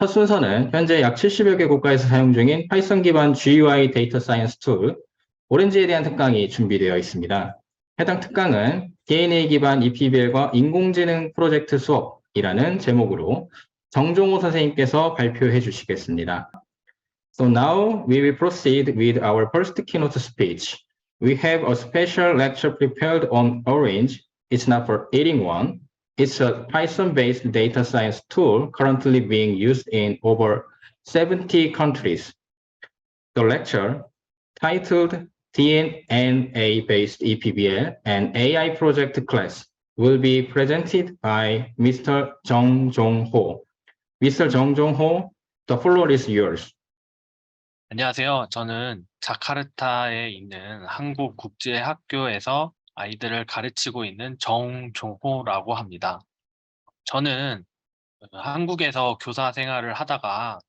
첫 순서는 현재 약 70여 개 국가에서 사용 중인 파이썬 기반 GUI 데이터 사이언스 툴 오렌지에 대한 특강이 준비되어 있습니다. 해당 특강은 DNA 기반 EPBL과 인공지능 프로젝트 수업이라는 제목으로 정종호 선생님께서 발표해 주시겠습니다. So now we will proceed with our first keynote speech. We have a special lecture prepared on Orange. It's not for eating one. It's a Python-based data science tool currently being used in over 70 countries. The lecture, titled DNA-based EPBL and AI project class, will be presented by Mr. Jung Jong-ho. Mr. Jung Jong-ho, the floor is yours. 안녕하세요. 저는 자카르타에 있는 한국국제학교에서 아이들을 가르치고 있는 정종호라고 합니다. 저는 한국에서 교사 생활을 하다가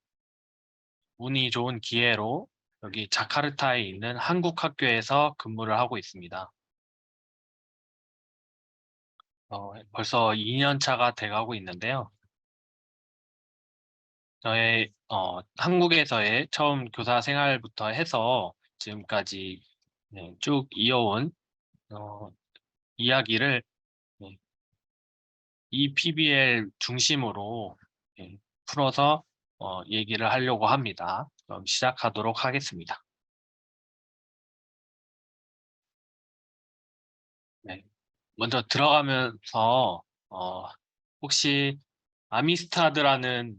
운이 좋은 기회로 여기 자카르타에 있는 한국학교에서 근무를 하고 있습니다. 벌써 2년 차가 돼가고 있는데요. 저의 한국에서의 처음 교사 생활부터 해서 지금까지 쭉 이어온 이야기를 이 PBL 중심으로 풀어서 얘기를 하려고 합니다. 그럼 시작하도록 하겠습니다. 네. 먼저 들어가면서 혹시 아미스타드라는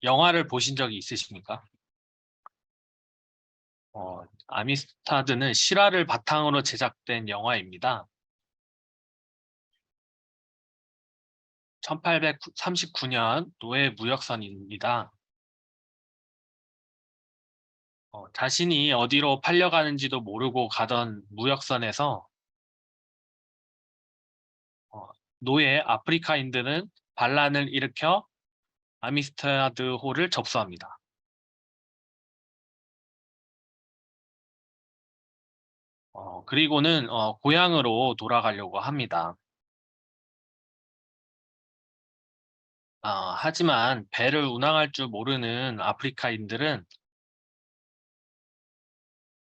영화를 보신 적이 있으십니까? 아미스타드는 실화를 바탕으로 제작된 영화입니다. 1839년 노예 무역선입니다. 자신이 어디로 팔려가는지도 모르고 가던 무역선에서 노예 아프리카인들은 반란을 일으켜 아미스타드호를 접수합니다. 그리고는 고향으로 돌아가려고 합니다. 하지만 배를 운항할 줄 모르는 아프리카인들은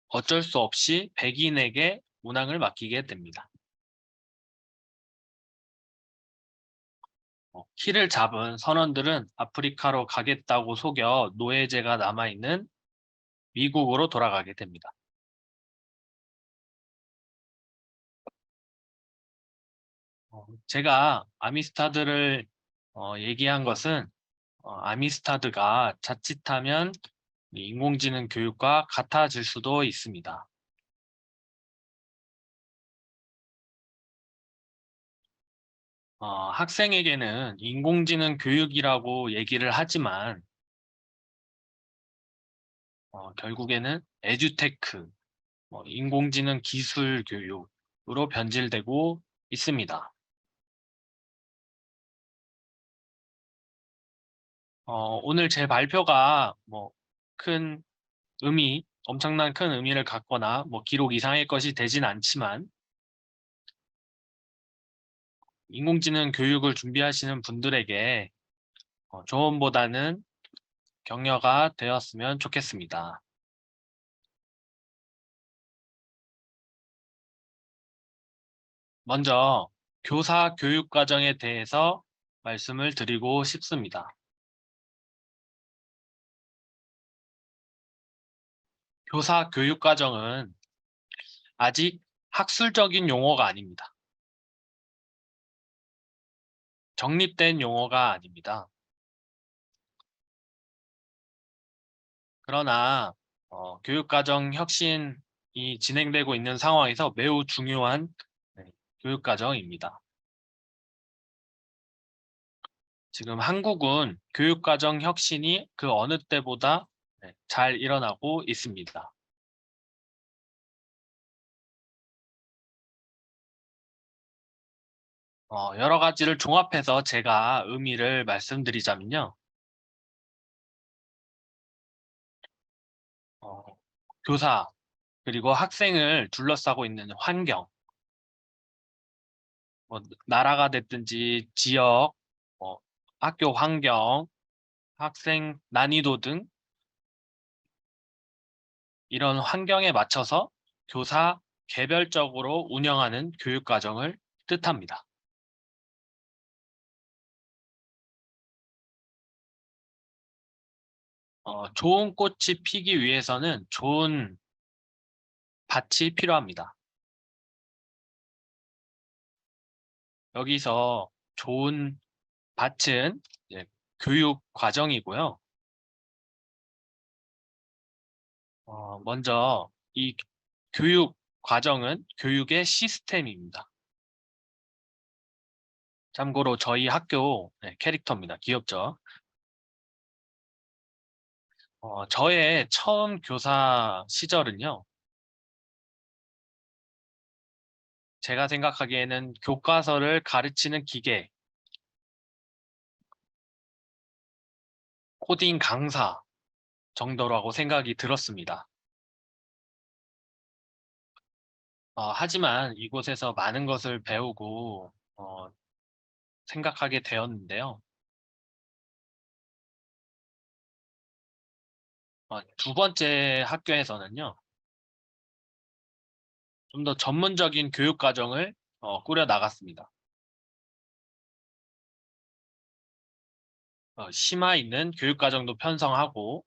어쩔 수 없이 백인에게 운항을 맡기게 됩니다. 키를 잡은 선원들은 아프리카로 가겠다고 속여 노예제가 남아있는 미국으로 돌아가게 됩니다. 제가 아미스타드를 얘기한 것은 아미스타드가 자칫하면 인공지능 교육과 같아질 수도 있습니다. 학생에게는 인공지능 교육이라고 얘기를 하지만 결국에는 에듀테크, 인공지능 기술 교육으로 변질되고 있습니다. 오늘 제 발표가 큰 의미, 엄청난 큰 의미를 갖거나 기록 이상의 것이 되진 않지만 인공지능 교육을 준비하시는 분들에게 조언보다는 격려가 되었으면 좋겠습니다. 먼저 교사 교육 과정에 대해서 말씀을 드리고 싶습니다. 교사 교육 과정은 아직 학술적인 용어가 아닙니다. 정립된 용어가 아닙니다. 그러나 교육과정 혁신이 진행되고 있는 상황에서 매우 중요한 교육과정입니다. 지금 한국은 교육과정 혁신이 그 어느 때보다 잘 일어나고 있습니다. 여러 가지를 종합해서 제가 의미를 말씀드리자면요. 교사, 그리고 학생을 둘러싸고 있는 환경, 나라가 됐든지 지역, 학교 환경, 학생 난이도 등 이런 환경에 맞춰서 교사 개별적으로 운영하는 교육과정을 뜻합니다. 좋은 꽃이 피기 위해서는 좋은 밭이 필요합니다. 여기서 좋은 밭은 이제 교육 과정이고요. 먼저 이 교육 과정은 교육의 시스템입니다. 참고로 저희 학교 캐릭터입니다. 귀엽죠? 저의 처음 교사 시절은요. 제가 생각하기에는 교과서를 가르치는 기계, 코딩 강사 정도라고 생각이 들었습니다. 하지만 이곳에서 많은 것을 배우고 생각하게 되었는데요. 두 번째 학교에서는요. 좀 더 전문적인 교육 과정을 꾸려 나갔습니다. 심화 있는 교육 과정도 편성하고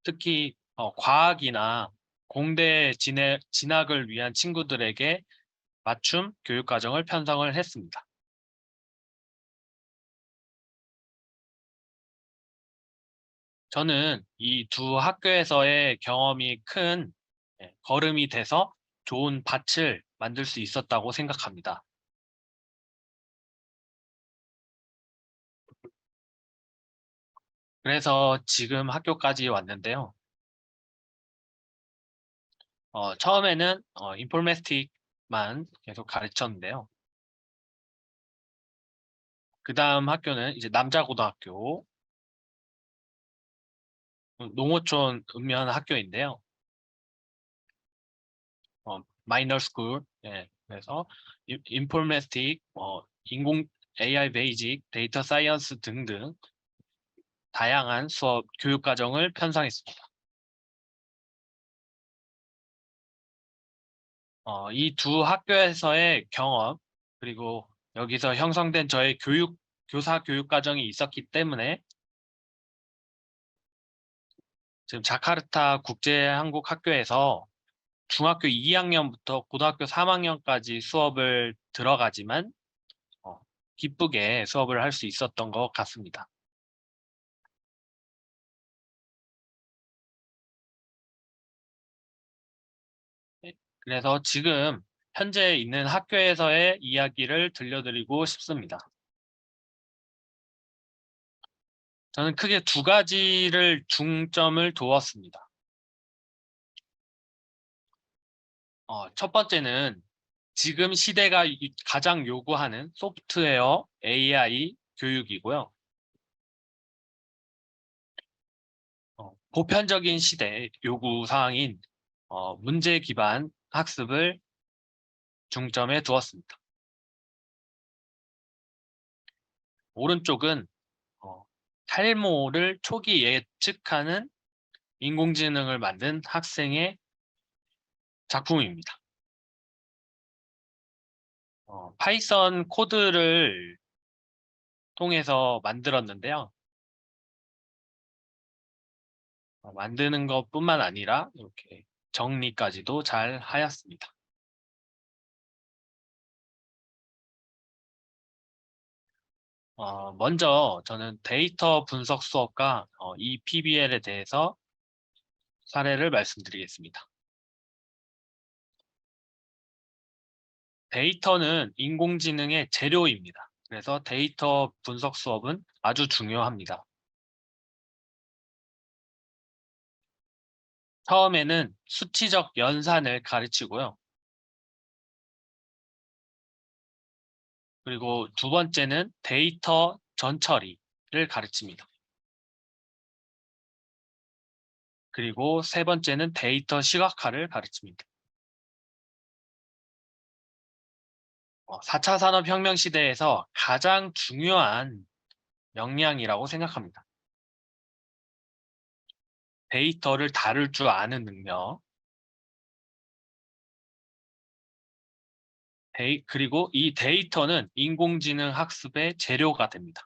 특히 과학이나 공대 진학을 위한 친구들에게 맞춤 교육 과정을 편성을 했습니다. 저는 이 두 학교에서의 경험이 큰 걸음이 돼서 좋은 밭을 만들 수 있었다고 생각합니다. 그래서 지금 학교까지 왔는데요. 처음에는 인포메스틱만 계속 가르쳤는데요. 그 다음 학교는 이제 남자고등학교, 농어촌 읍면 학교인데요. 마이너 스쿨, 그래서 인포메스틱, 인공 AI 베이직, 데이터 사이언스 등등 다양한 수업 교육 과정을 편성했습니다. 이 두 학교에서의 경험 그리고 여기서 형성된 저의 교사 교육 과정이 있었기 때문에 지금 자카르타 국제한국학교에서 중학교 2학년부터 고등학교 3학년까지 수업을 들어가지만 기쁘게 수업을 할 수 있었던 것 같습니다. 네, 그래서 지금 현재 있는 학교에서의 이야기를 들려드리고 싶습니다. 저는 크게 두 가지를 중점을 두었습니다. 첫 번째는 지금 시대가 가장 요구하는 소프트웨어 AI 교육이고요. 보편적인 시대 요구 사항인 문제 기반 학습을 중점에 두었습니다. 오른쪽은 탈모를 초기 예측하는 인공지능을 만든 학생의 작품입니다. 파이썬 코드를 통해서 만들었는데요. 만드는 것뿐만 아니라 이렇게 정리까지도 잘 하였습니다. 먼저 저는 데이터 분석 수업과 이 PBL에 대해서 사례를 말씀드리겠습니다. 데이터는 인공지능의 재료입니다. 그래서 데이터 분석 수업은 아주 중요합니다. 처음에는 수치적 연산을 가르치고요. 그리고 두 번째는 데이터 전처리를 가르칩니다. 그리고 세 번째는 데이터 시각화를 가르칩니다. 4차 산업혁명 시대에서 가장 중요한 역량이라고 생각합니다. 데이터를 다룰 줄 아는 능력, 그리고 이 데이터는 인공지능 학습의 재료가 됩니다.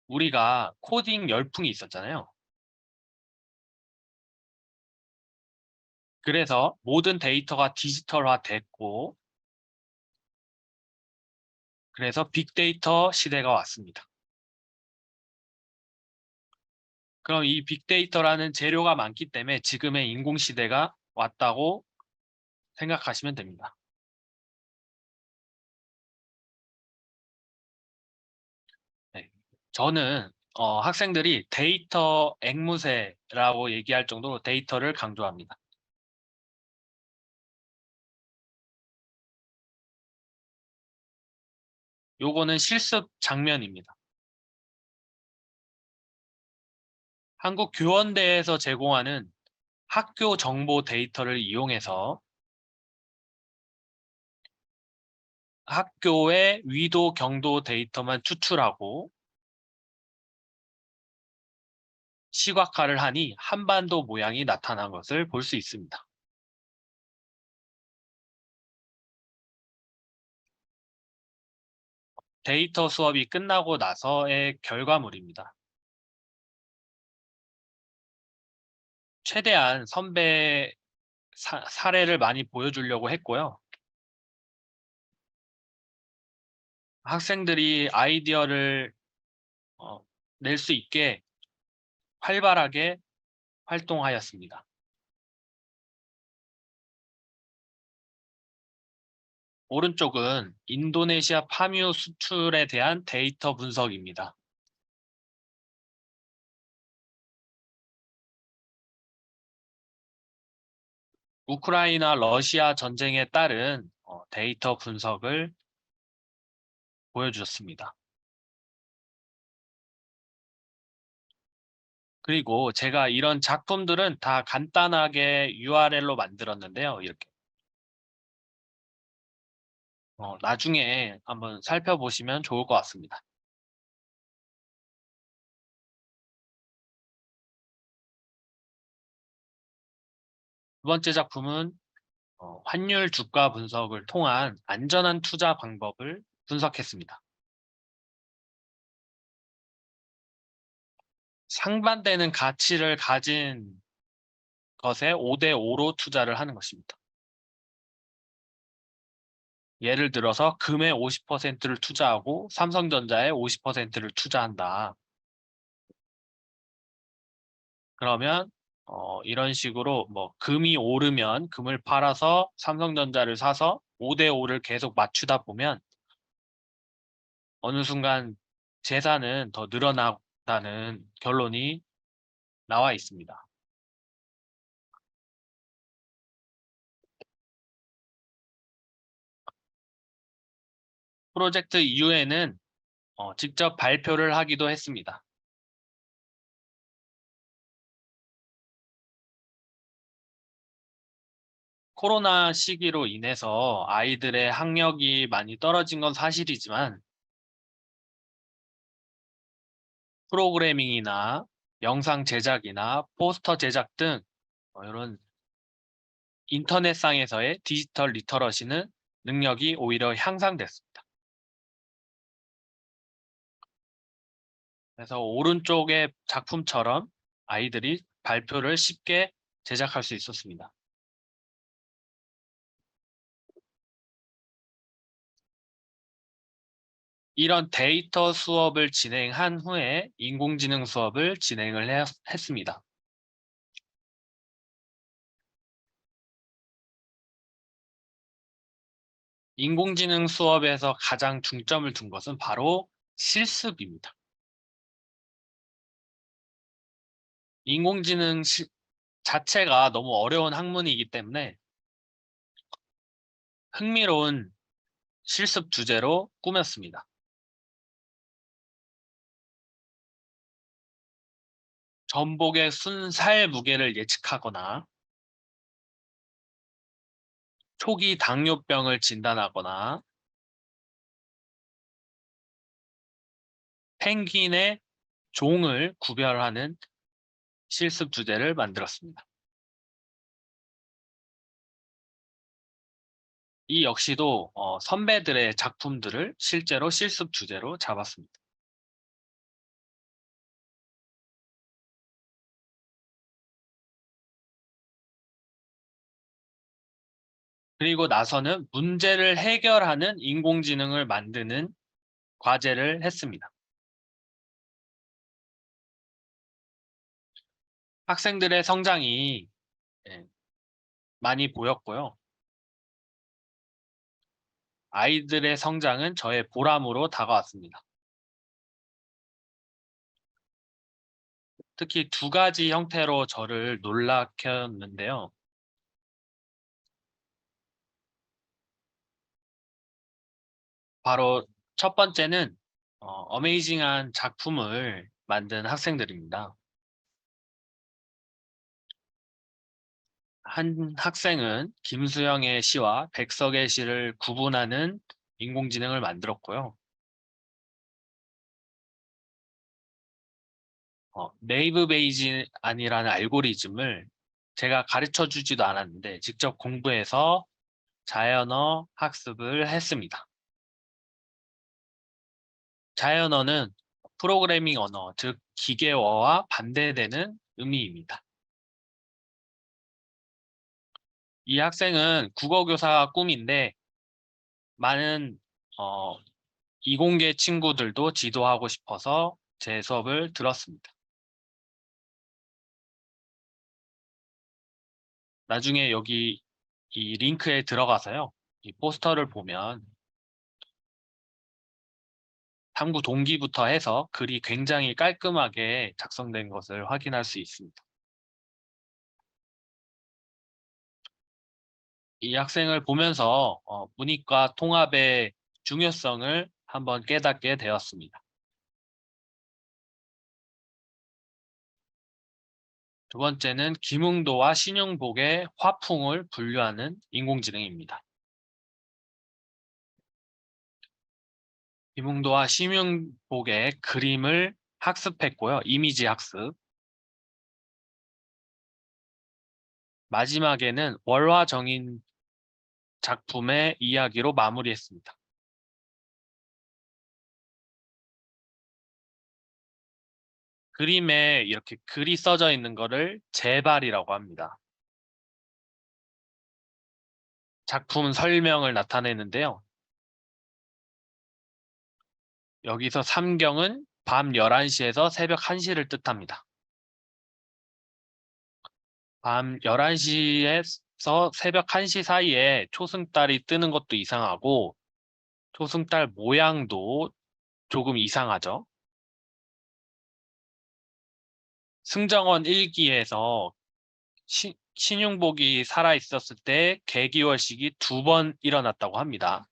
우리가 코딩 열풍이 있었잖아요. 그래서 모든 데이터가 디지털화 됐고, 그래서 빅데이터 시대가 왔습니다. 그럼 이 빅데이터라는 재료가 많기 때문에 지금의 인공시대가 왔다고 생각하시면 됩니다. 네. 저는 학생들이 데이터 앵무새라고 얘기할 정도로 데이터를 강조합니다. 요거는 실습 장면입니다. 한국교원대에서 제공하는 학교 정보 데이터를 이용해서 학교의 위도, 경도 데이터만 추출하고 시각화를 하니 한반도 모양이 나타난 것을 볼 수 있습니다. 데이터 수업이 끝나고 나서의 결과물입니다. 최대한 선배 사례를 많이 보여주려고 했고요. 학생들이 아이디어를 낼 수 있게 활발하게 활동하였습니다. 오른쪽은 인도네시아 파뮤 수출에 대한 데이터 분석입니다. 우크라이나 러시아 전쟁에 따른 데이터 분석을 보여주었습니다. 그리고 제가 이런 작품들은 다 간단하게 URL로 만들었는데요. 이렇게 나중에 한번 살펴보시면 좋을 것 같습니다. 두 번째 작품은 환율 주가 분석을 통한 안전한 투자 방법을 분석했습니다. 상반되는 가치를 가진 것에 5대5로 투자를 하는 것입니다. 예를 들어서 금의 50%를 투자하고 삼성전자에 50%를 투자한다. 그러면 이런 식으로 뭐 금이 오르면 금을 팔아서 삼성전자를 사서 5대5를 계속 맞추다 보면 어느 순간 재산은 더 늘어난다는 결론이 나와 있습니다. 프로젝트 이후에는 직접 발표를 하기도 했습니다. 코로나 시기로 인해서 아이들의 학력이 많이 떨어진 건 사실이지만 프로그래밍이나 영상 제작이나 포스터 제작 등 이런 인터넷상에서의 디지털 리터러시는 능력이 오히려 향상됐습니다. 그래서 오른쪽의 작품처럼 아이들이 발표를 쉽게 제작할 수 있었습니다. 이런 데이터 수업을 진행한 후에 인공지능 수업을 진행을 했습니다. 인공지능 수업에서 가장 중점을 둔 것은 바로 실습입니다. 인공지능 자체가 너무 어려운 학문이기 때문에 흥미로운 실습 주제로 꾸몄습니다. 전복의 순살 무게를 예측하거나 초기 당뇨병을 진단하거나 펭귄의 종을 구별하는 실습 주제를 만들었습니다. 이 역시도 선배들의 작품들을 실제로 실습 주제로 잡았습니다. 그리고 나서는 문제를 해결하는 인공지능을 만드는 과제를 했습니다. 학생들의 성장이 많이 보였고요. 아이들의 성장은 저의 보람으로 다가왔습니다. 특히 두 가지 형태로 저를 놀라켰는데요. 바로 첫 번째는 어메이징한 작품을 만든 학생들입니다. 한 학생은 김수영의 시와 백석의 시를 구분하는 인공지능을 만들었고요. 네이브 베이지안이라는 알고리즘을 제가 가르쳐 주지도 않았는데 직접 공부해서 자연어 학습을 했습니다. 자연어는 프로그래밍 언어, 즉 기계어와 반대되는 의미입니다. 이 학생은 국어교사가 꿈인데 많은 이공계 친구들도 지도하고 싶어서 제 수업을 들었습니다. 나중에 여기 이 링크에 들어가서요. 이 포스터를 보면 탐구 동기부터 해서 글이 굉장히 깔끔하게 작성된 것을 확인할 수 있습니다. 이 학생을 보면서 문이과 통합의 중요성을 한번 깨닫게 되었습니다. 두 번째는 김웅도와 신용복의 화풍을 분류하는 인공지능입니다. 김웅도와 신용복의 그림을 학습했고요. 이미지 학습. 마지막에는 월화정인 작품의 이야기로 마무리했습니다. 그림에 이렇게 글이 써져 있는 것을 제발이라고 합니다. 작품 설명을 나타내는데요. 여기서 삼경은 밤 11시에서 새벽 1시를 뜻합니다. 밤 11시에서 새벽 1시 사이에 초승달이 뜨는 것도 이상하고 초승달 모양도 조금 이상하죠. 승정원 일기에서 신용복이 살아있었을 때 개기월식이 2번 일어났다고 합니다.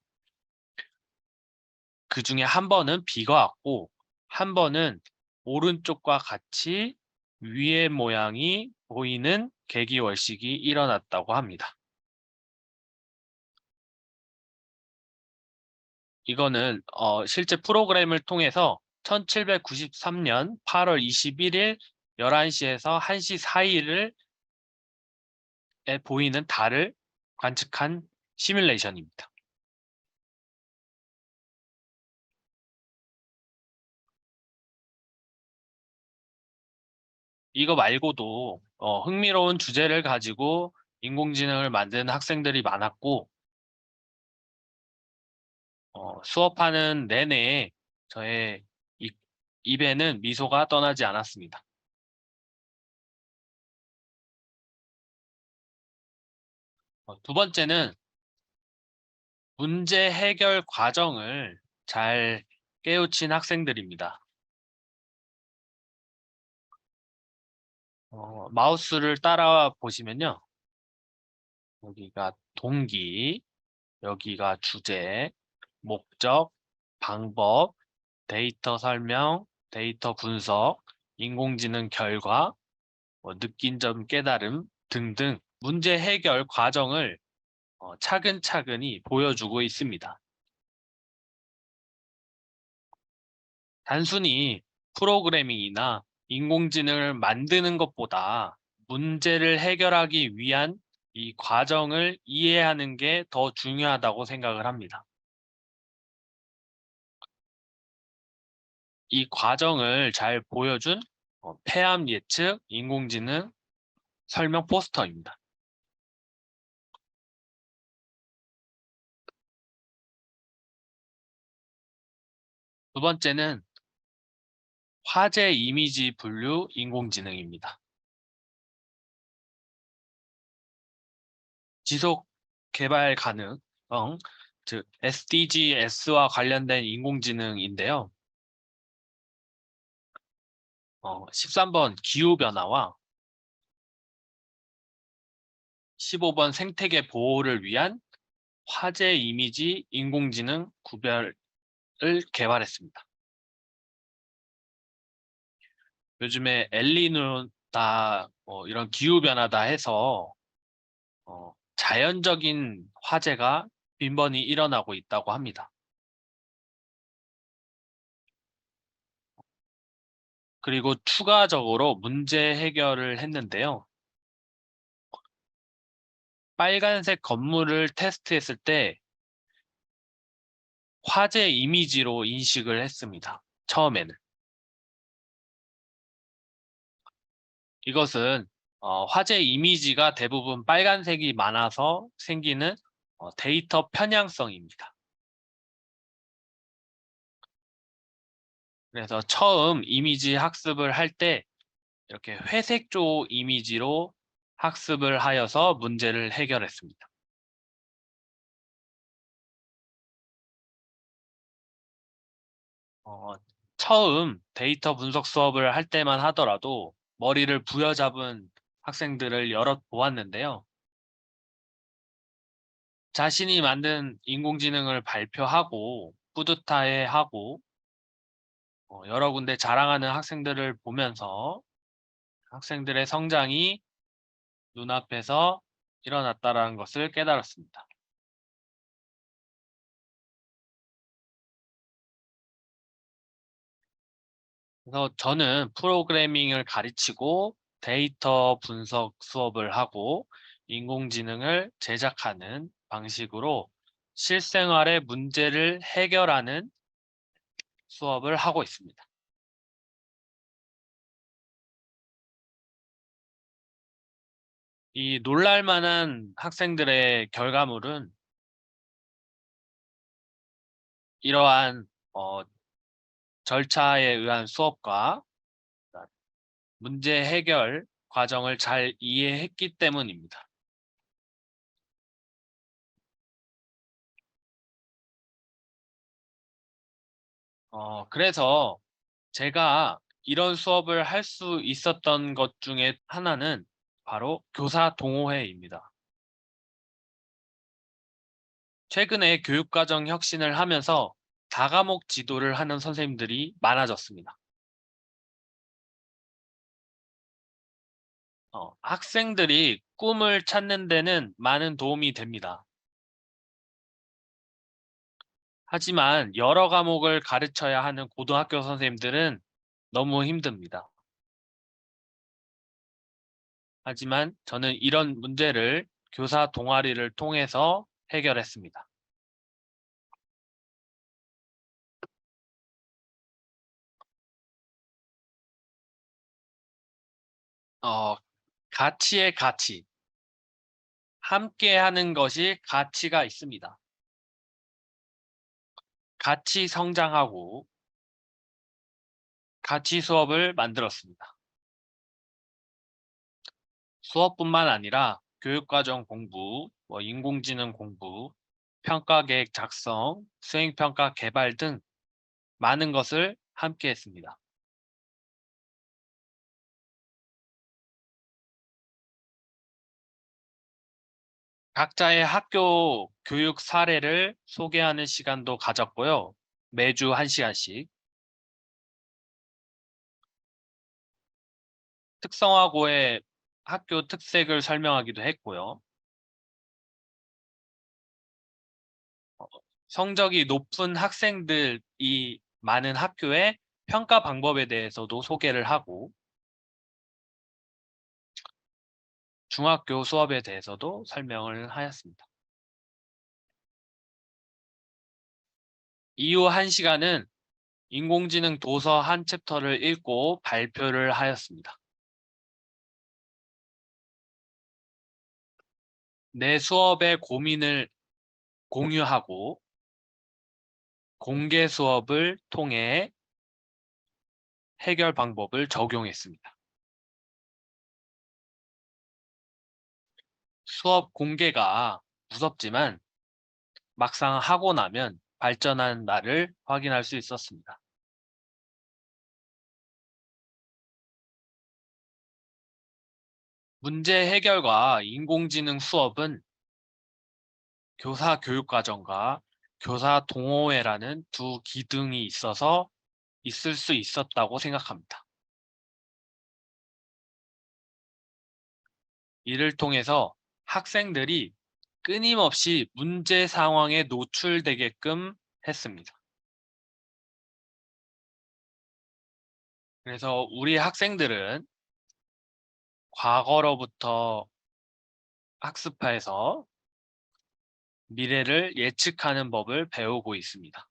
그 중에 한 번은 비가 왔고 한 번은 오른쪽과 같이 위의 모양이 보이는 개기월식이 일어났다고 합니다. 이거는 실제 프로그램을 통해서 1793년 8월 21일 11시에서 1시 사이에 보이는 달을 관측한 시뮬레이션입니다. 이거 말고도 흥미로운 주제를 가지고 인공지능을 만드는 학생들이 많았고 수업하는 내내 저의 입에는 미소가 떠나지 않았습니다. 두 번째는 문제 해결 과정을 잘 깨우친 학생들입니다. 마우스를 따라 보시면요. 여기가 동기, 여기가 주제, 목적, 방법, 데이터 설명, 데이터 분석, 인공지능 결과, 느낀 점 깨달음 등등 문제 해결 과정을 차근차근히 보여주고 있습니다. 단순히 프로그래밍이나 인공지능을 만드는 것보다 문제를 해결하기 위한 이 과정을 이해하는 게 더 중요하다고 생각을 합니다. 이 과정을 잘 보여준 폐암 예측 인공지능 설명 포스터입니다. 두 번째는 화재 이미지 분류 인공지능입니다. 지속 개발 가능, 즉 SDGs와 관련된 인공지능인데요. 13번 기후변화와 15번 생태계 보호를 위한 화재 이미지 인공지능 구별을 개발했습니다. 요즘에 엘니뇨다 이런 기후변화다 해서 자연적인 화재가 빈번히 일어나고 있다고 합니다. 그리고 추가적으로 문제 해결을 했는데요. 빨간색 건물을 테스트했을 때 화재 이미지로 인식을 했습니다. 처음에는. 이것은 화재 이미지가 대부분 빨간색이 많아서 생기는 데이터 편향성입니다. 그래서 처음 이미지 학습을 할 때 이렇게 회색조 이미지로 학습을 하여서 문제를 해결했습니다. 처음 데이터 분석 수업을 할 때만 하더라도 머리를 부여잡은 학생들을 여럿 보았는데요. 자신이 만든 인공지능을 발표하고 뿌듯해하고 여러 군데 자랑하는 학생들을 보면서 학생들의 성장이 눈앞에서 일어났다는 것을 깨달았습니다. 그래서 저는 프로그래밍을 가르치고 데이터 분석 수업을 하고 인공지능을 제작하는 방식으로 실생활의 문제를 해결하는 수업을 하고 있습니다. 이 놀랄만한 학생들의 결과물은 이러한 절차에 의한 수업과 문제 해결 과정을 잘 이해했기 때문입니다. 그래서 제가 이런 수업을 할 수 있었던 것 중에 하나는 바로 교사 동호회입니다. 최근에 교육과정 혁신을 하면서 다과목 지도를 하는 선생님들이 많아졌습니다. 학생들이 꿈을 찾는 데는 많은 도움이 됩니다. 하지만 여러 과목을 가르쳐야 하는 고등학교 선생님들은 너무 힘듭니다. 하지만 저는 이런 문제를 교사 동아리를 통해서 해결했습니다. 가치의 가치. 함께 하는 것이 가치가 있습니다. 같이 성장하고 같이 수업을 만들었습니다. 수업뿐만 아니라 교육과정 공부, 인공지능 공부, 평가계획 작성, 수행평가 개발 등 많은 것을 함께 했습니다. 각자의 학교 교육 사례를 소개하는 시간도 가졌고요. 매주 1시간씩. 특성화고의 학교 특색을 설명하기도 했고요. 성적이 높은 학생들이 많은 학교의 평가 방법에 대해서도 소개를 하고 중학교 수업에 대해서도 설명을 하였습니다. 이후 1시간은 인공지능 도서 한 챕터를 읽고 발표를 하였습니다. 내 수업의 고민을 공유하고 공개 수업을 통해 해결 방법을 적용했습니다. 수업 공개가 무섭지만 막상 하고 나면 발전한 나를 확인할 수 있었습니다. 문제 해결과 인공지능 수업은 교사 교육과정과 교사 동호회라는 두 기둥이 있어서 있을 수 있었다고 생각합니다. 이를 통해서 학생들이 끊임없이 문제 상황에 노출되게끔 했습니다. 그래서 우리 학생들은 과거로부터 학습해서 미래를 예측하는 법을 배우고 있습니다.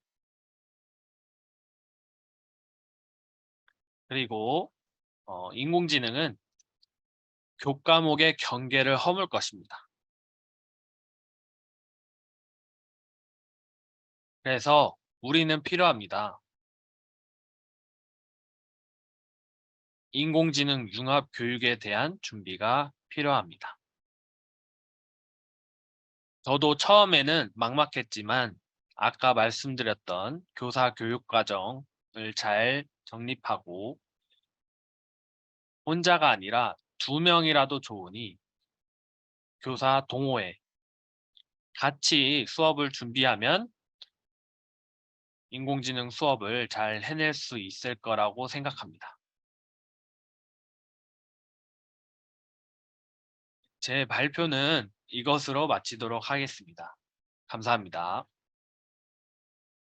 그리고 인공지능은 교과목의 경계를 허물 것입니다. 그래서 우리는 필요합니다. 인공지능 융합 교육에 대한 준비가 필요합니다. 저도 처음에는 막막했지만 아까 말씀드렸던 교사 교육 과정을 잘 정립하고 혼자가 아니라 2명이라도 좋으니 교사 동호회 같이 수업을 준비하면 인공지능 수업을 잘 해낼 수 있을 거라고 생각합니다. 제 발표는 이것으로 마치도록 하겠습니다. 감사합니다.